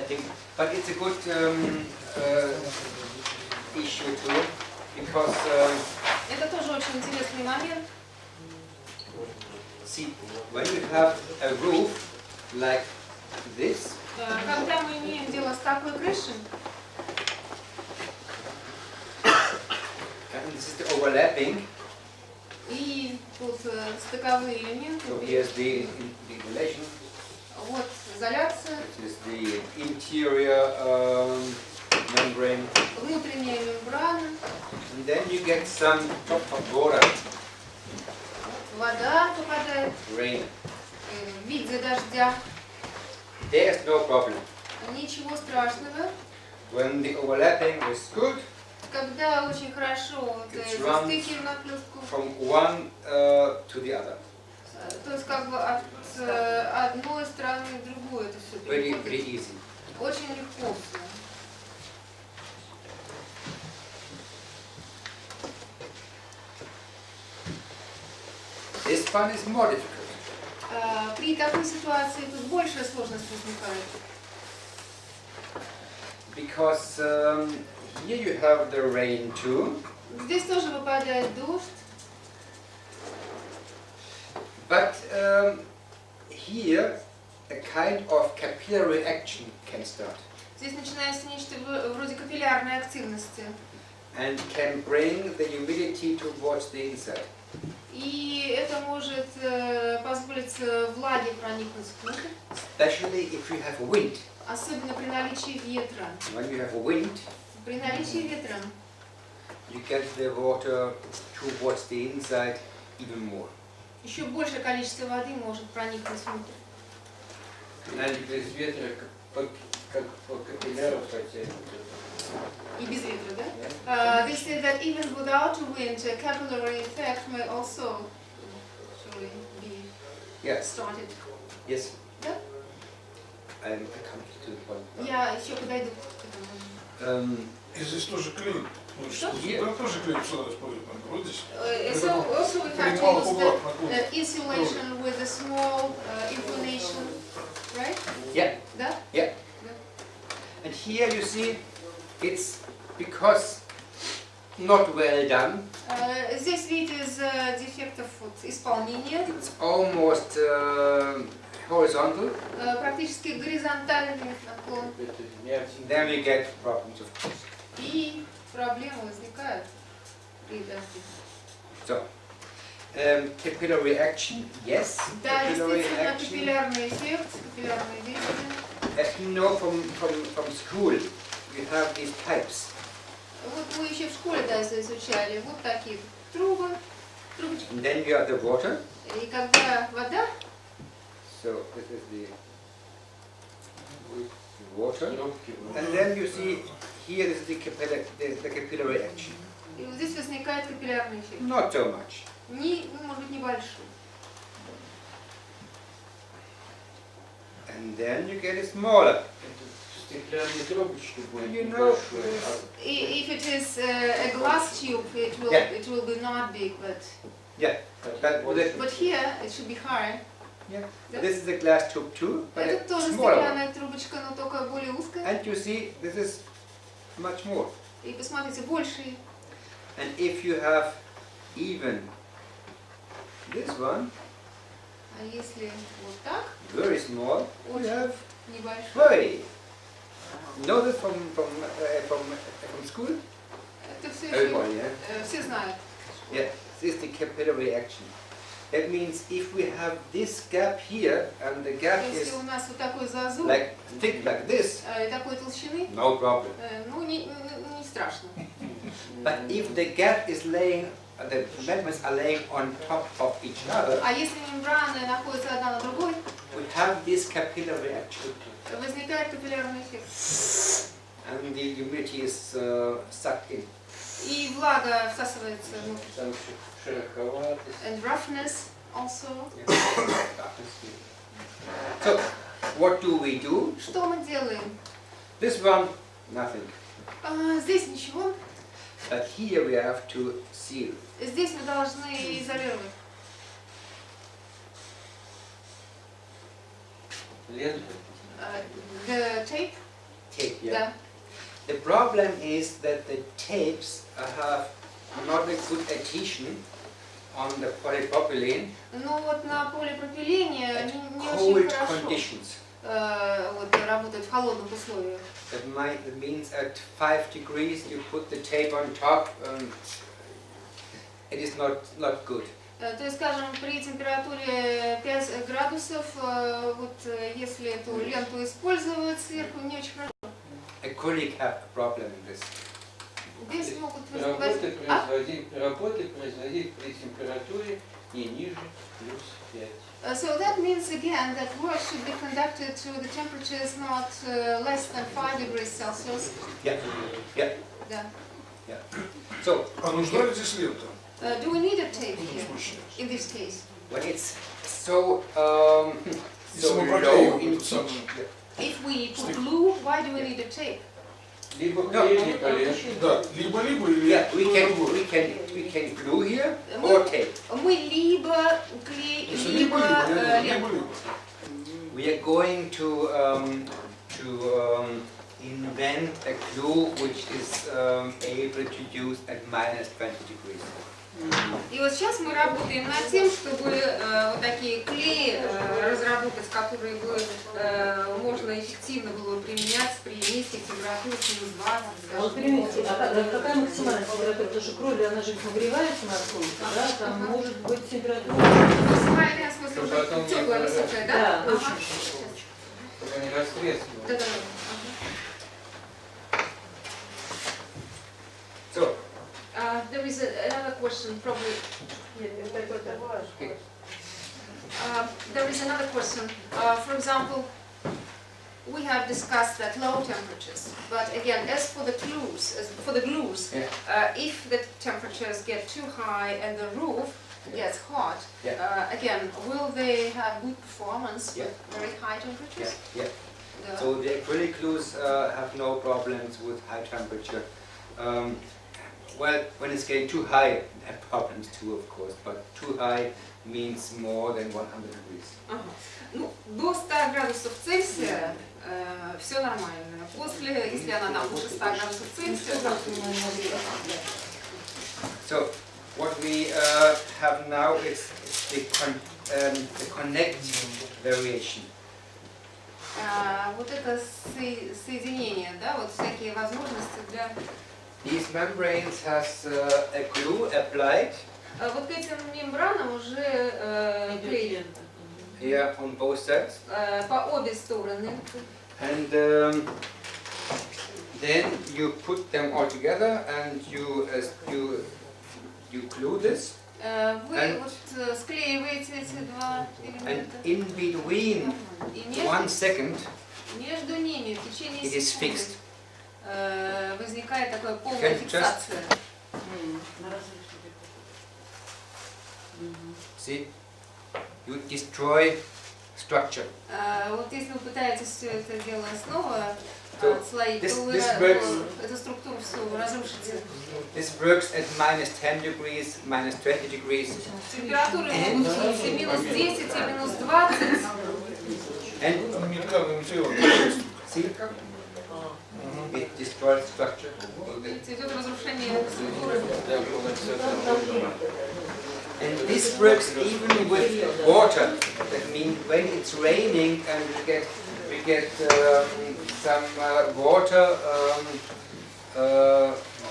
think, but it's a good issue too, because Это тоже очень интересный момент. see, when you have a roof like this, Когда мы имеем дело с такой крышей, and this is the overlapping, и тут стыковые элементы, so here's the insulation, вот изоляция, this is the interior membrane, внутренняя мембрана, and then you get some drop of water, вода попадает rain. в виде дождя. There's no problem. Ничего страшного. When the overlapping is good, Когда очень хорошо It's застыки в наплёвку, from one to the other, то есть как бы от одной стороны к другой это все very переходит. easy. Очень легко все. This one is more difficult. При такой ситуации тут большая сложность возникает. Because here you have the rain too, Здесь тоже выпадает дождь, but here a kind of capillary action can start здесь начинается нечто вроде капиллярной активности. and can bring the humidity towards the inside. И это может позволить влаге проникнуть внутрь, Especially if you have wind. особенно при наличии ветра. When you have wind, При наличии ветра you get the water towards the inside even more. еще большее количество воды может проникнуть внутрь. Без ветра, как по капилляру потянет. И без ветра, да? They say that even without wind, a capillary effect may also actually be Yes, started. yes. Да? I come to the point. Я еще подойду к этому. И здесь тоже клей. Ну, Что? да, тоже клей сюда используют. Вот здесь. So also we have to Мало use бугров the на insulation with a small inclination, right? Yeah, Да? yeah. And here you see, it's because not well done. Здесь видите из-за дефектов вот, исполнения It's almost horizontal. практически горизонтальный наклон. Then we get problems, of course. И проблемы возникают при дожде. So, capillary action, yes. Да, Capillary действительно, action. капиллярный эффект, капиллярные действия. As you know from school, you have these pipes. Вот мы еще в школе да, изучали вот такие трубы, трубочки. And then you have the water. И когда вода, So this is the water. And then you see here is the capillary action. и вот здесь возникает капиллярный эффект. Not so much. Может быть, небольшой. And then you get it smaller. Стеклянные трубочки будет You know, небольшой. If it is a glass tube, Yeah. it will be not big, but But here it should be higher. this is a glass tube too, but Это it's тоже smaller. стеклянная трубочка, но только более узкая. And you see, this is much more. И посмотрите, больше. And if you have even this one, А если вот так, very small, you очень have небольшой. very. Know this from school? Это все Everybody, yeah? все знают. Yeah, this is the capillary action. That means if we have this gap here, and the gap Если is у нас вот такой зазор, like thick like this, такой толщины, no problem. ну не страшно. But if the gap is laying, the membranes are laying on top of each other, А если мембраны находятся одна на другой, we have this capillary action, возникает капиллярный эффект. and the humidity is sucked in. И влага всасывается внутрь. Там шероховатость. And roughness also. So, what do we do? Что мы делаем? This one, nothing. Здесь ничего. But here we have to seal. Здесь мы должны изолировать. Лента. The tape. tape. Yeah. Да. The problem is that the tapes have not a good adhesion on the polypropylene Но вот на полипропилене at они не cold очень хорошо conditions. вот, работают в холодных условиях. That means at 5 degrees you put the tape on top and it is not good. То есть, скажем, при температуре 5 градусов, вот если эту ленту использовать сверху, не очень хорошо. Acrylic have a problem in this. Здесь могут Работы вызывать... производить при температуре не ниже плюс 5. So that means again that work should be conducted to the temperatures not less than 5 degrees Celsius. Yeah, yeah, Да. yeah. So, А нужна ли здесь лента? Do we need a tape В этом here, случае. in this case? when it's so Если so мы low проклеим in этот самый... heat, If we put glue, why do we need a tape? Либо клей, либо лента. Да, либо-либо или yeah, we то и can другое. we can glue here or tape. Мы либо клей, Если либо ленту. либо-либо. We are going to invent a glue which is able to use at minus 20 degrees. И вот сейчас мы работаем над тем, чтобы вот такие клеи разработать, которые бы можно эффективно было применять при низких температурах минус 20. А вот примите, какая максимальная температура? Потому что кровь, она же нагревается на солнце, да? Там может быть температура. Максимальная, в смысле, уже Потом теплая, не высокая, да? Да, Ага. очень. Чтобы не растрескивалось. Да-да-да. So, There is another question, probably. There is another question. For example, we have discussed that low temperatures, but again, as for the glues, Yeah. if the temperatures get too high and the roof gets hot, Yeah. again, will they have good performance Yeah. with very high temperatures? yeah. So the acrylic glues have no problems with high temperature. Well, when it's getting too high, they have problems too, of course, but too high means more than 100 degrees. Ага. Ну, до 100 градусов Цельсия все нормально. После, если она там выше 100 градусов Цельсия, там So what we have now is the connect variation. вот это соединение, да, вот всякие возможности для... These membranes has a glue applied Вот к этим мембранам уже клей here on both sides, по обе стороны. and then you put them all together and you glue this, Вы And- вот склеиваете эти два and элемента. in between И 1 second между ними в течение it is секунды fixed. Возникает такая полная Can just- фиксация. See, you destroy structure. Вот если вы пытаетесь все это дело снова So, отслоить, this- то вы this works. эту структуру всю разрушите. This works at minus 10 degrees, minus 20 degrees, Температуры могут быть и минус 10, и минус 20. and Там нетканым телом. see, it destroys structure. Видите, идет разрушение структуры. Да, полноценно. And this works even with water. That means when it's raining and we get some water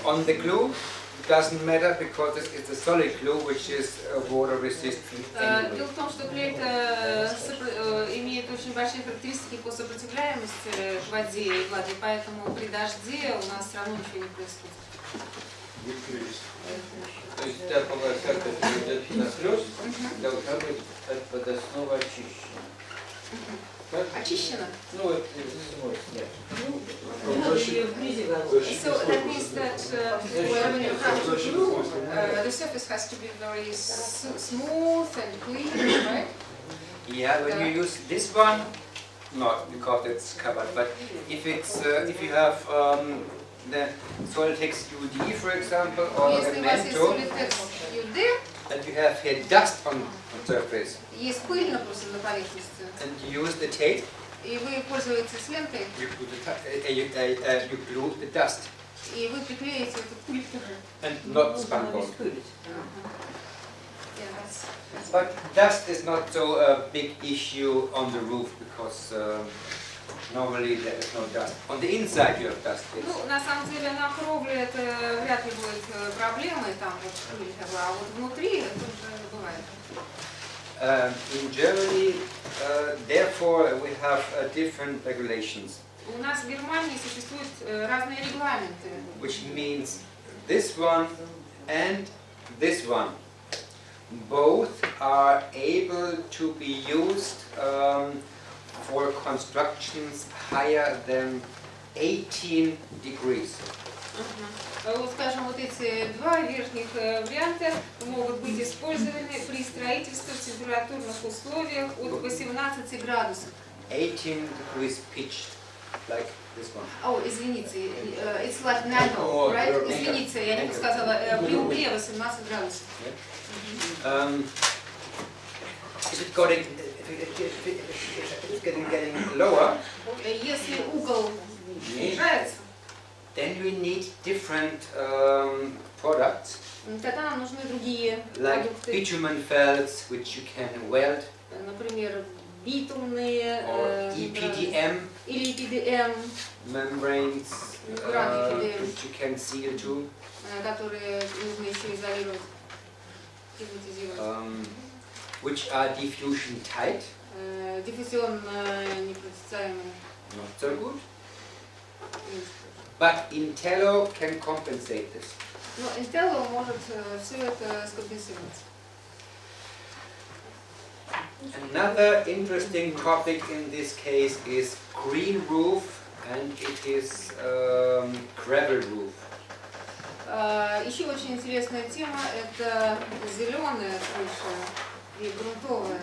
on the glue, it doesn't matter because it's a solid glue which is water resistant anyway. Дело в том, что клей имеет очень большие характеристики по сопротивляемости к воде и влаге, поэтому при дожде у нас все равно ничего не происходит. То есть та полоса, которая идет нахлёст, должна быть от подоснова очищена. Так? Очищено. Ну вот зимой снег. Не надо ее в бризе гораздо. So that means that when you have to glue, the surface has to be very smooth and clean, right? Yeah, when you use this one, not because it's covered, but if you have the Solitex UD, for example, or the Если у вас есть Mento, Solitex UD, and you have here dust on surface, есть пыль просто на поверхности, and you use the tape, И вы пользуетесь лентой, you glue the dust и вы приклеите эту пыль. and not Можно spongebob. обескурить. Yeah, that's- But dust is not so a big issue on the roof because normally there is no dust. On the inside you have dust. Yes. Ну, на самом деле на кровле это вряд ли будет проблемой, там вот пыль, а вот внутри это уже бывает. In Germany, therefore, we have different regulations, У нас в Германии существуют разные регламенты, which means this one and this one. Both are able to be used for constructions higher than 18 degrees. Вот, скажем, вот эти два верхних варианта могут быть использованы при строительстве в температурных условиях от 18 градусов. 18 degrees pitched, like this one. О, извините, it's like nano, right? Извините, я не сказала, при угле 18 градусов. Is it getting lower? Если угол снижается, Then we need different products, тогда нам нужны другие like продукты. bitumen felts, which you can weld, Например, битумные or EPDM или EPDM, membranes, EPDM. which you can seal too. которые нужно еще изолировать, герметизировать. Which are diffusion tight, Диффузионно непроницаемые. not so good. But Intello can compensate this. Но Intello может все это скомпенсировать. Another interesting topic in this case is green roof, and it is gravel roof. Еще очень интересная тема – это зеленая крыша и грунтовая.